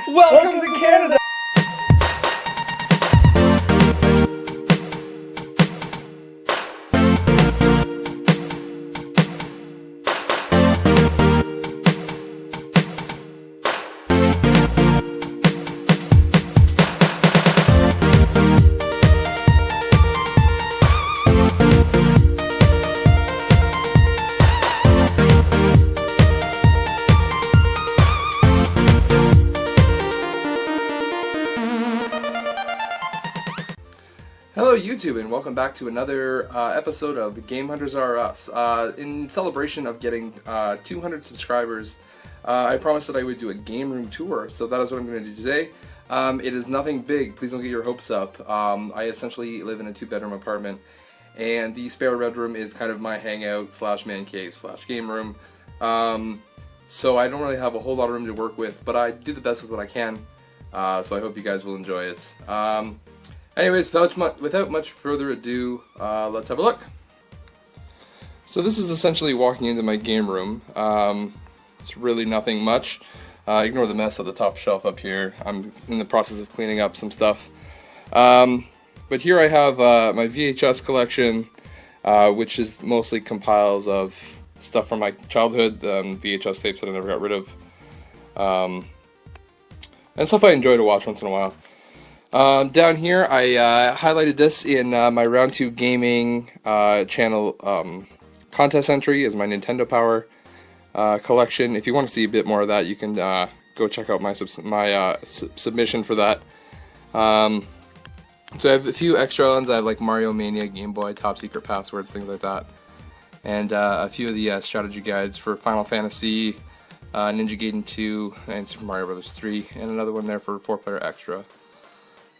Welcome to Canada! Hello YouTube, and welcome back to another episode of GamePlayersRUs. In celebration of getting 200 subscribers, I promised that I would do a game room tour, so that is what I'm going to do today. It is nothing big, please don't get your hopes up. I essentially live in a 2-bedroom apartment, and the spare bedroom is kind of my hangout slash man cave slash game room. So I don't really have a whole lot of room to work with, but I do the best with what I can, so I hope you guys will enjoy it. Anyways, without much further ado, let's have a look. So this is essentially walking into my game room. It's really nothing much. Ignore the mess of the top shelf up here. I'm in the process of cleaning up some stuff. But here I have my VHS collection, which is mostly compiles of stuff from my childhood, VHS tapes that I never got rid of, and stuff I enjoy to watch once in a while. Down here, I highlighted this in my Round 2 Gaming channel contest entry as my Nintendo Power collection. If you want to see a bit more of that, you can go check out my submission for that. So I have a few extra ones. I have like Mario Mania, Game Boy, Top Secret Passwords, things like that. And a few of the strategy guides for Final Fantasy, Ninja Gaiden 2, and Super Mario Bros. 3, and another one there for 4-player extra.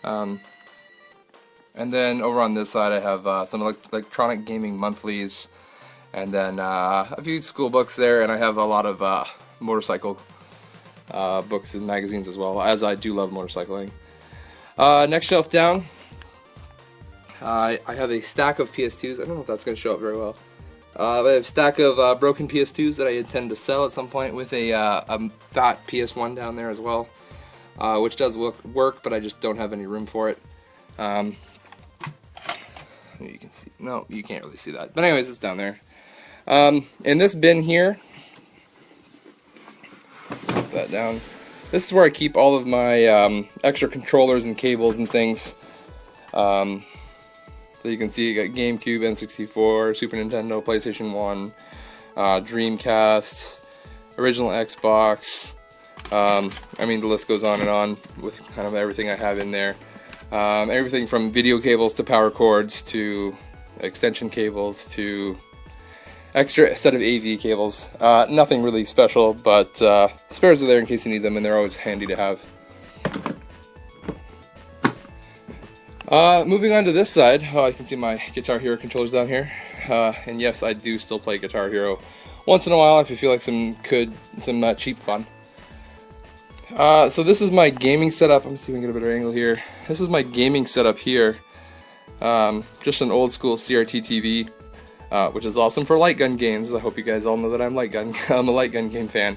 And then over on this side I have some electronic gaming monthlies, and then a few school books there, and I have a lot of motorcycle books and magazines as well, as I do love motorcycling. Next shelf down, I have a stack of PS2s. I don't know if that's going to show up very well. I have a stack of broken PS2s that I intend to sell at some point, with a fat PS1 down there as well. Which does work, but I just don't have any room for it. You can see, no, you can't really see that. But anyways, it's down there. In this bin here, put that down. This is where I keep all of my extra controllers and cables and things. So you can see you got GameCube, N64, Super Nintendo, PlayStation 1, Dreamcast, original Xbox. I mean, the list goes on with kind of everything I have in there. Everything from video cables to power cords to extension cables to extra set of AV cables. Nothing really special, but spares are there in case you need them, and they're always handy to have. Moving on to this side, I can see my Guitar Hero controllers down here. And yes, I do still play Guitar Hero once in a while if you feel like some cheap fun. So this is my gaming setup. Let me see if I can get a better angle here. This is my gaming setup here. Just an old school CRT TV, which is awesome for light gun games. I hope you guys all know that I'm a light gun game fan.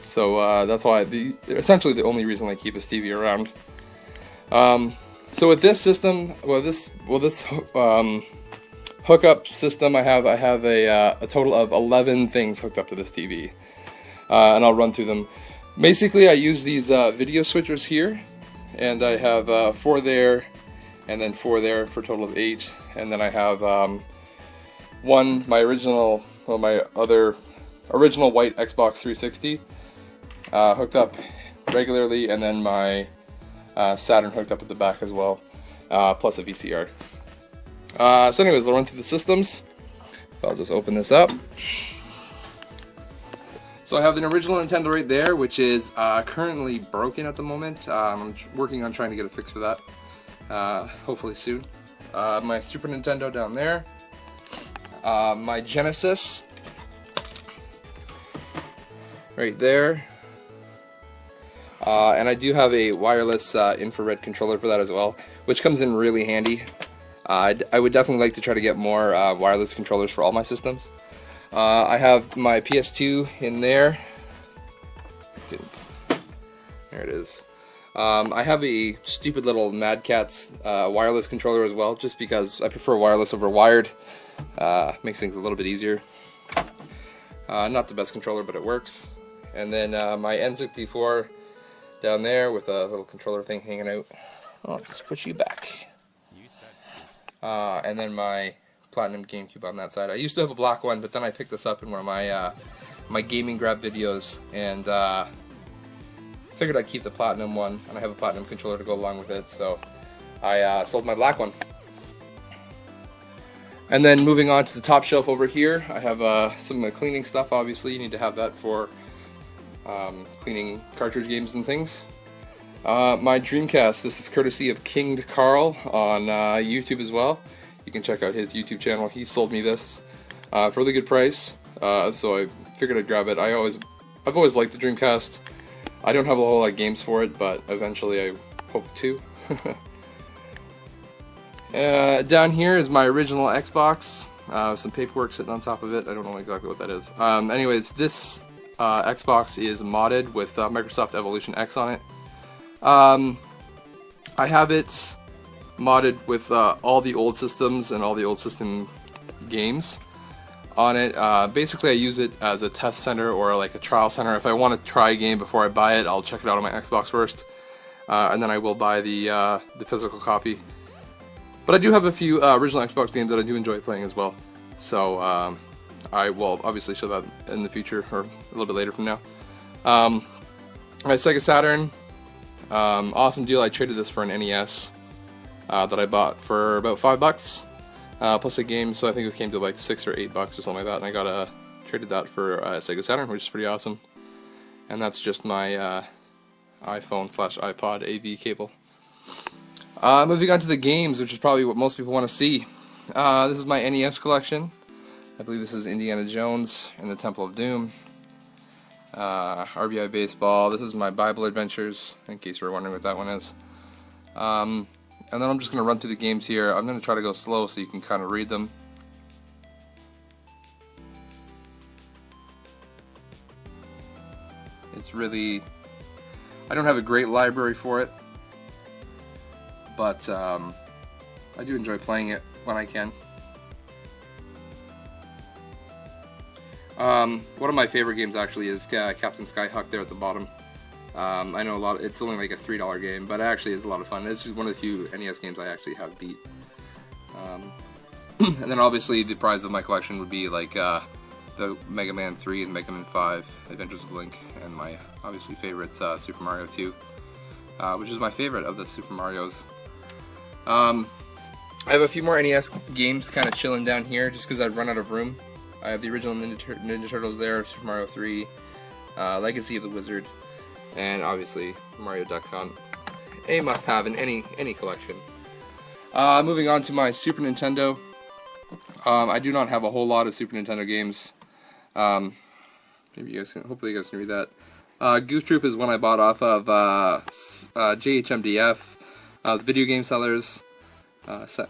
So that's why essentially the only reason I keep this TV around. So with this system, this hookup system, I have a total of 11 things hooked up to this TV. And I'll run through them. Basically, I use these video switchers here, and I have 4 there, and then 4 there for a total of 8. And then I have my other original white Xbox 360 hooked up regularly, and then my Saturn hooked up at the back as well, plus a VCR. So anyways, I'll run through the systems. I'll just open this up. So I have an original Nintendo right there, which is currently broken at the moment. I'm working on trying to get a fix for that, hopefully soon. My Super Nintendo down there. My Genesis right there. And I do have a wireless infrared controller for that as well, which comes in really handy. I would definitely like to try to get more wireless controllers for all my systems. I have my PS2 in there. There it is. I have a stupid little Mad Catz wireless controller as well, just because I prefer wireless over wired. Makes things a little bit easier. Not the best controller, but it works. And then my N64 down there with a little controller thing hanging out. I'll just put you back. And then my Platinum GameCube on that side. I used to have a black one, but then I picked this up in one of my my gaming grab videos, and figured I'd keep the Platinum one, and I have a Platinum controller to go along with it, so I sold my black one. And then moving on to the top shelf over here, I have some of the cleaning stuff. Obviously, you need to have that for cleaning cartridge games and things. My Dreamcast, this is courtesy of King Carl on YouTube as well. You can check out his YouTube channel. He sold me this for a really good price, so I figured I'd grab it. I've always liked the Dreamcast. I don't have a whole lot of games for it, but eventually I hope to. Down here is my original Xbox, some paperwork sitting on top of it. I don't know exactly what that is. Anyways, this Xbox is modded with Microsoft Evolution X on it. I have it modded with all the old systems and all the old system games on it. Basically, I use it as a test center or like a trial center. If I want to try a game before I buy it, I'll check it out on my Xbox first, and then I will buy the physical copy. But I do have a few original Xbox games that I do enjoy playing as well. So I will obviously show that in the future, or a little bit later from now. My Sega Saturn, awesome deal. I traded this for an NES that I bought for about $5. Plus a game, so I think it came to like $6 or $8 or something like that, and I traded that for Sega Saturn, which is pretty awesome. And that's just my iPhone/iPod AV cable. Moving on to the games, which is probably what most people want to see. This is my NES collection. I believe this is Indiana Jones and the Temple of Doom. RBI Baseball. This is my Bible Adventures, in case you were wondering what that one is. And then I'm just going to run through the games here. I'm going to try to go slow so you can kind of read them. It's really... I don't have a great library for it, but I do enjoy playing it when I can. One of my favorite games actually is Captain Skyhawk there at the bottom. I know it's only like a $3 game, but it actually is a lot of fun. It's just one of the few NES games I actually have beat. And then obviously the prize of my collection would be like the Mega Man 3 and Mega Man 5, Adventures of Link, and my obviously favorites, Super Mario 2, which is my favorite of the Super Marios. I have a few more NES games kind of chilling down here just because I've run out of room. I have the original Ninja Turtles there, Super Mario 3, Legacy of the Wizard, and obviously Mario Duck Hunt. A must-have in any collection. Moving on to my Super Nintendo. I do not have a whole lot of Super Nintendo games. Maybe you guys can, hopefully you guys can read that. Goof Troop is one I bought off of JHMDF. The video game sellers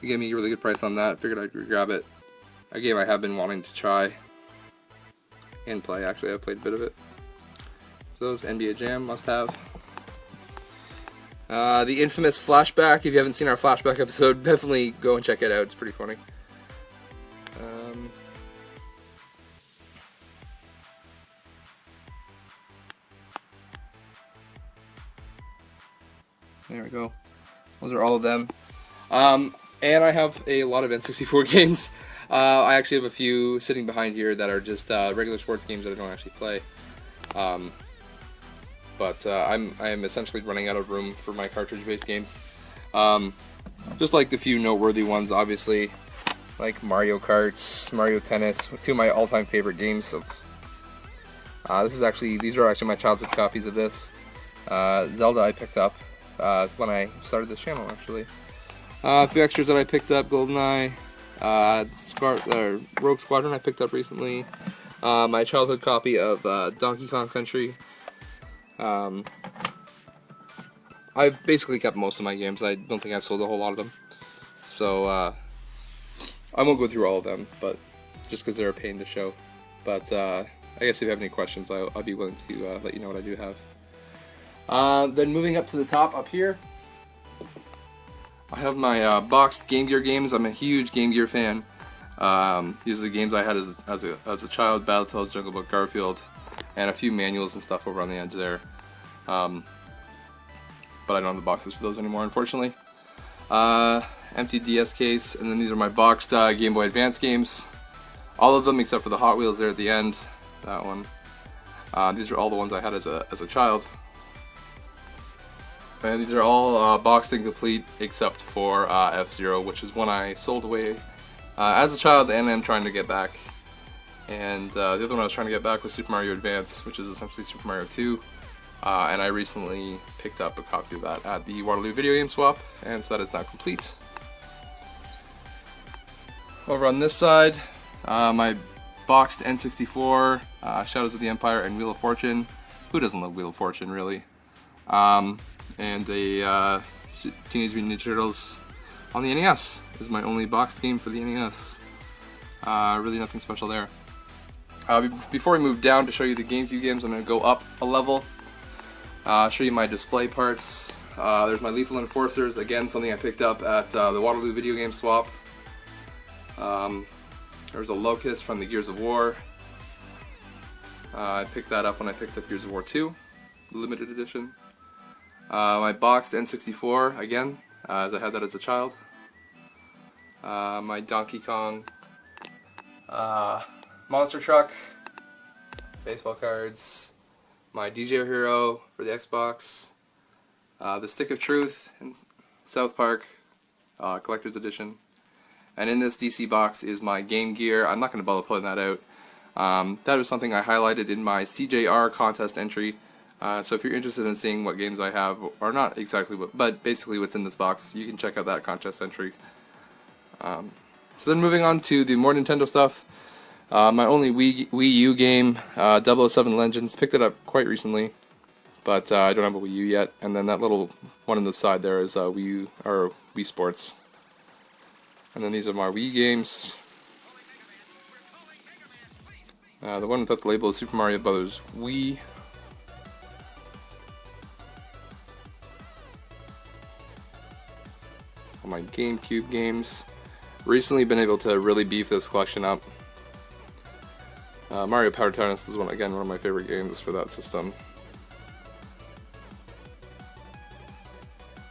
gave me a really good price on that. Figured I'd grab it. A game I have been wanting to try and play. Actually, I've played a bit of it. So those NBA Jam must have. The infamous Flashback. If you haven't seen our Flashback episode, definitely go and check it out. It's pretty funny. There we go. Those are all of them. And I have a lot of N64 games. I actually have a few sitting behind here that are just regular sports games that I don't actually play. But I am essentially running out of room for my cartridge-based games. Just like the few noteworthy ones, obviously, like Mario Kart, Mario Tennis, two of my all-time favorite games. These are actually my childhood copies of this. Zelda I picked up when I started this channel, actually. A few extras that I picked up: GoldenEye, Rogue Squadron I picked up recently. My childhood copy of Donkey Kong Country. I've basically kept most of my games. I don't think I've sold a whole lot of them. So, I won't go through all of them, but just because they're a pain to show. But, I guess if you have any questions, I'll be willing to let you know what I do have. Then moving up to the top up here, I have my boxed Game Gear games. I'm a huge Game Gear fan. These are the games I had as a child: Battletoads, Jungle Book, Garfield, and a few manuals and stuff over on the edge there. But I don't have the boxes for those anymore, unfortunately. Empty DS case, and then these are my boxed Game Boy Advance games. All of them except for the Hot Wheels there at the end. That one. These are all the ones I had as a child. And these are all boxed and complete except for F-Zero, which is one I sold away as a child and I'm trying to get back. And the other one I was trying to get back was Super Mario Advance, which is essentially Super Mario 2. And I recently picked up a copy of that at the Waterloo Video Game Swap, and so that is now complete. Over on this side, my boxed N64, Shadows of the Empire, and Wheel of Fortune. Who doesn't love Wheel of Fortune, really? And a Teenage Mutant Ninja Turtles on the NES is my only boxed game for the NES. Really nothing special there. Before we move down to show you the GameCube games, I'm going to go up a level. Show you my display parts. There's my Lethal Enforcers, again something I picked up at the Waterloo Video Game Swap. There's a Locust from the Gears of War. I picked that up when I picked up Gears of War 2, limited edition. My boxed N64, again, as I had that as a child. My Donkey Kong monster truck, baseball cards, my DJ Hero for the Xbox, the Stick of Truth in South Park, Collector's Edition. And in this DC box is my Game Gear. I'm not going to bother pulling that out. That was something I highlighted in my CJR contest entry. So if you're interested in seeing what games I have, or not exactly, but basically what's in this box, you can check out that contest entry. So then moving on to the more Nintendo stuff. My only Wii U game, 007 Legends, picked it up quite recently, but I don't have a Wii U yet. And then that little one on the side there is Wii U, or Wii Sports. And then these are my Wii games. The one without the label is Super Mario Bros. Wii. All my GameCube games. Recently been able to really beef this collection up. Mario Power Tennis is one of my favorite games for that system.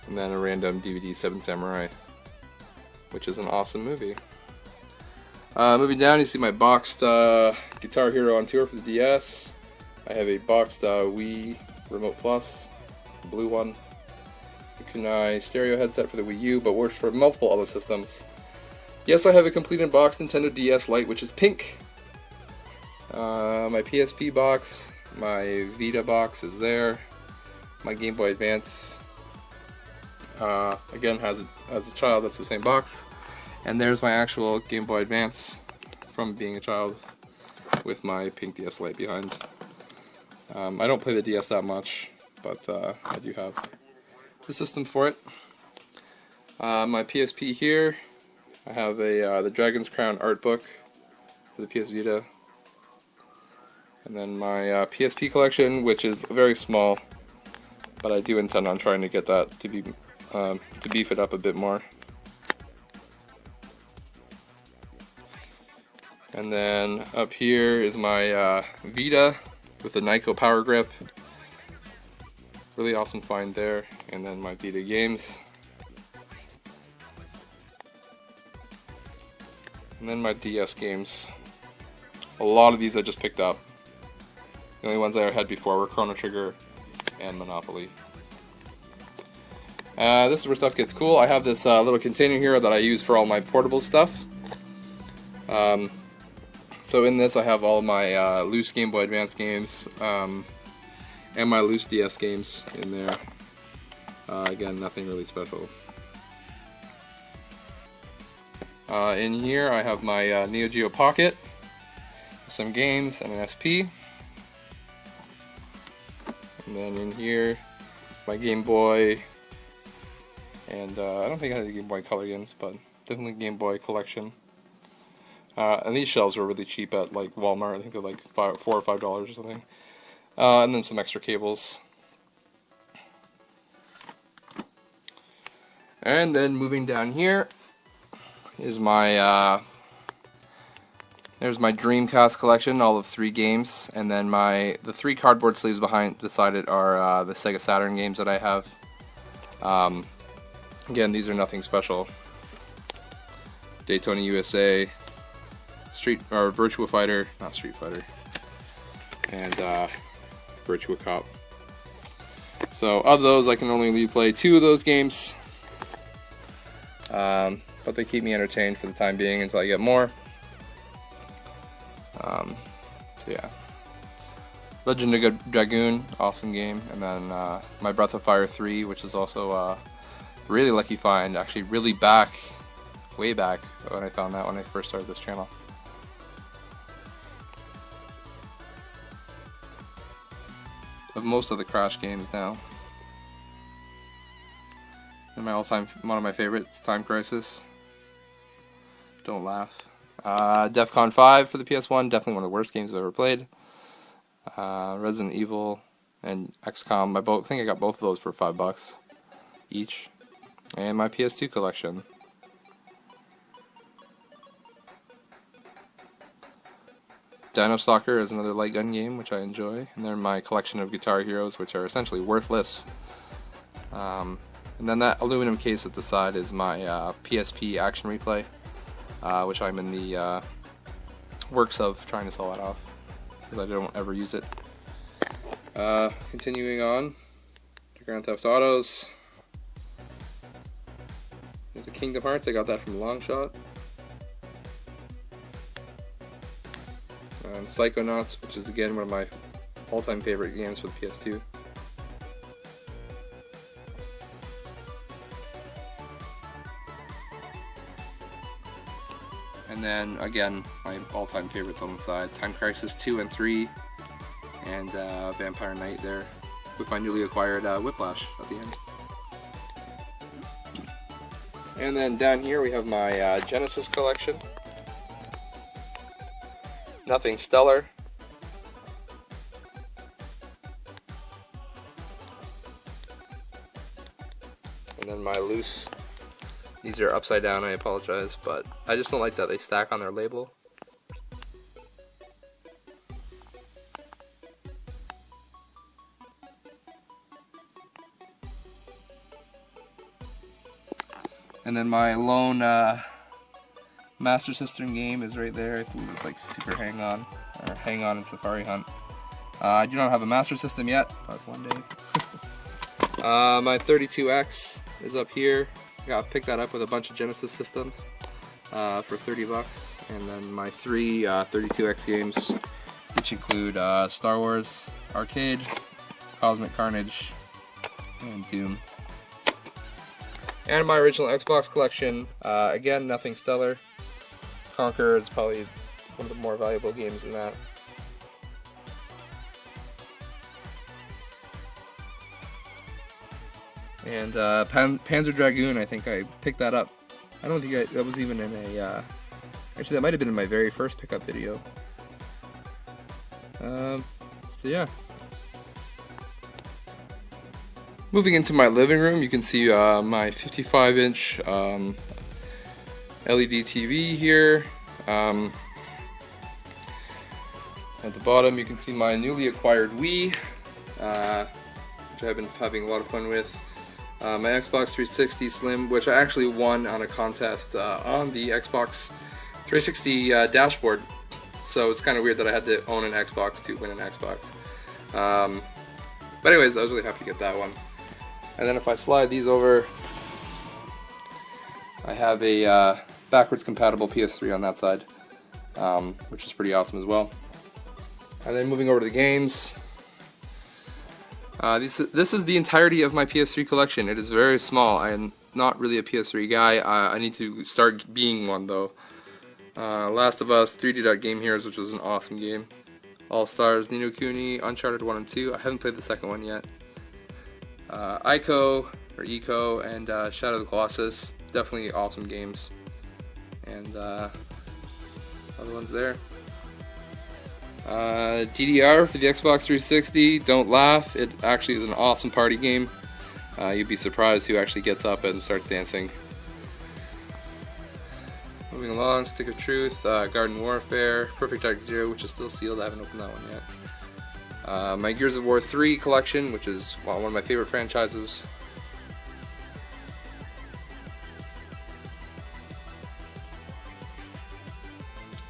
And then a random DVD, Seven Samurai, which is an awesome movie. Moving down, you see my boxed Guitar Hero on Tour for the DS. I have a boxed Wii Remote Plus, the blue one. The Kunai stereo headset for the Wii U, but works for multiple other systems. Yes, I have a complete and boxed Nintendo DS Lite, which is pink. My PSP box, my Vita box is there. My Game Boy Advance, again, as a child, that's the same box. And there's my actual Game Boy Advance from being a child with my pink DS Lite behind. I don't play the DS that much, but I do have the system for it. My PSP here, I have the Dragon's Crown art book for the PS Vita. And then my PSP collection, which is very small, but I do intend on trying to get that to beef it up a bit more. And then up here is my Vita with the Nyko Power Grip. Really awesome find there. And then my Vita games. And then my DS games. A lot of these I just picked up. The only ones I had before were Chrono Trigger and Monopoly. This is where stuff gets cool. I have this little container here that I use for all my portable stuff. So in this I have all my loose Game Boy Advance games and my loose DS games in there. Again, nothing really special. In here I have my Neo Geo Pocket, some games, and an SP. And then in here, my Game Boy, and I don't think I had the Game Boy Color games, but definitely Game Boy Collection. And these shelves were really cheap at like Walmart. I think they're like $4 or $5 or something. And then some extra cables. And then moving down here is my there's my Dreamcast collection, all of 3 games, and then the 3 cardboard sleeves beside it are the Sega Saturn games that I have. Again, these are nothing special. Daytona USA, Virtua Fighter, not Street Fighter, and Virtua Cop. So of those, I can only replay 2 of those games, but they keep me entertained for the time being until I get more. So yeah, Legend of Dragoon, awesome game, and then my Breath of Fire 3, which is also a really lucky find, actually really way back when I found that when I first started this channel. Of most of the Crash games now. And one of my favorites, Time Crisis. Don't laugh. Defcon 5 for the PS1, definitely one of the worst games I've ever played. Resident Evil and XCOM, I think I got both of those for $5 each. And my PS2 collection. Dino Soccer is another light gun game, which I enjoy. And then my collection of Guitar Heroes, which are essentially worthless. And then that aluminum case at the side is my PSP Action Replay, which I'm in the works of trying to sell that off, because I don't ever use it. Continuing on, the Grand Theft Autos. There's the Kingdom Hearts, I got that from Longshot. And Psychonauts, which is again one of my all-time favorite games for the PS2. And then again, my all-time favorites on the side, Time Crisis 2 and 3, and Vampire Knight there, with my newly acquired Whiplash at the end. And then down here we have my Genesis collection. Nothing stellar. And then my loose. These are upside down, I apologize, but I just don't like that they stack on their label. And then my lone Master System game is right there. I believe it's like Super Hang On, or Hang On and Safari Hunt. I do not have a Master System yet, but one day. My 32X is up here. I picked that up with a bunch of Genesis systems for $30. And then my 3 32X games, which include Star Wars Arcade, Cosmic Carnage, and Doom. And my original Xbox collection, again, nothing stellar. Conquer is probably one of the more valuable games in that. And Panzer Dragoon, I think I picked that up. I don't think that was even in a... actually, that might have been in my very first pickup video. So yeah. Moving into my living room, you can see my 55-inch LED TV here. At the bottom, you can see my newly acquired Wii, which I've been having a lot of fun with. My Xbox 360 Slim, which I actually won on a contest on the Xbox 360 dashboard. So it's kind of weird that I had to own an Xbox to win an Xbox. But anyways, I was really happy to get that one. And then if I slide these over, I have a backwards compatible PS3 on that side, which is pretty awesome as well. And then moving over to the games, this is the entirety of my PS3 collection. It is very small. I am not really a PS3 guy. I need to start being one though. Last of Us, 3D Game Heroes, which was an awesome game. All Stars, Ni no Kuni, Uncharted 1 and 2. I haven't played the second one yet. Eco, and Shadow of the Colossus, definitely awesome games. And other ones there. DDR for the Xbox 360, don't laugh, it actually is an awesome party game. You'd be surprised who actually gets up and starts dancing. Moving along, Stick of Truth, Garden Warfare, Perfect Dark Zero, which is still sealed. I haven't opened that one yet. My Gears of War 3 collection, which is one of my favorite franchises.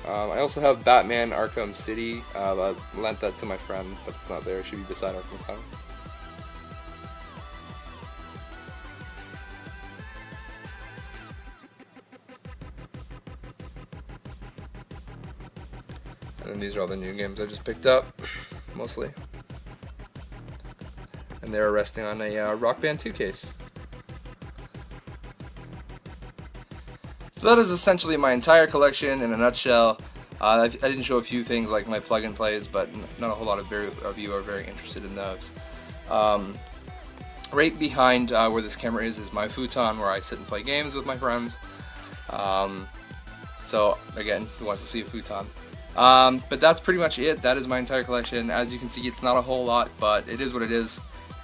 I also have Batman Arkham City. I lent that to my friend, but it's not there. It should be beside Arkham Asylum. And then these are all the new games I just picked up, mostly. And they're resting on a Rock Band 2 case. So that is essentially my entire collection in a nutshell. I didn't show a few things like my plug and plays, but not a whole lot of you are very interested in those. Right behind where this camera is my futon where I sit and play games with my friends. So again, who wants to see a futon? But that's pretty much it. That is my entire collection. As you can see, it's not a whole lot, but it is what it is.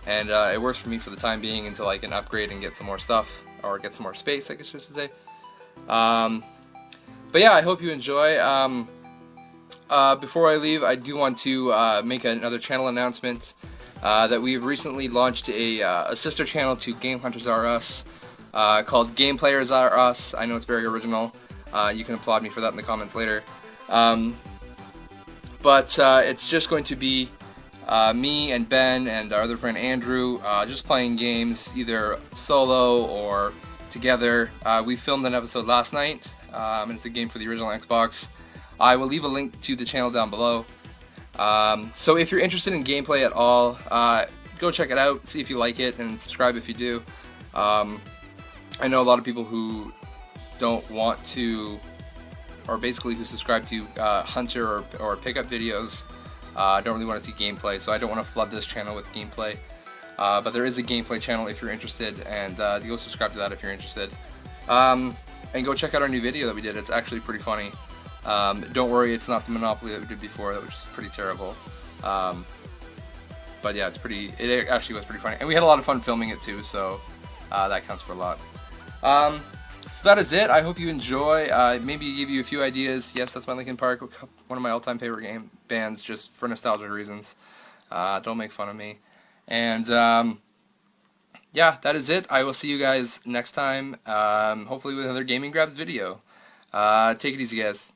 And it works for me for the time being until I can upgrade and get some more stuff, or get some more space, I guess I should say. But yeah, I hope you enjoy. Before I leave, I do want to make another channel announcement that we've recently launched a sister channel to GameHuntersRUs called GamePlayersRUs. I know it's very original. You can applaud me for that in the comments later. But it's just going to be me and Ben and our other friend Andrew just playing games, either solo or together. We filmed an episode last night, and it's a game for the original Xbox. I will leave a link to the channel down below. So if you're interested in gameplay at all, go check it out, see if you like it, and subscribe if you do. I know a lot of people who don't want to, or basically who subscribe to Hunter or pickup videos, don't really want to see gameplay, so I don't want to flood this channel with gameplay. But there is a gameplay channel if you're interested, and go subscribe to that if you're interested. And go check out our new video that we did. It's actually pretty funny. Don't worry, it's not the Monopoly that we did before, which is pretty terrible. But yeah, it actually was pretty funny. And we had a lot of fun filming it too, so that counts for a lot. So that is it. I hope you enjoy. Maybe give you a few ideas. Yes, that's my Linkin Park, one of my all-time favorite bands, just for nostalgia reasons. Don't make fun of me. And yeah, that is it. I will see you guys next time, hopefully with another Gaming Grabs video. Take it easy, guys.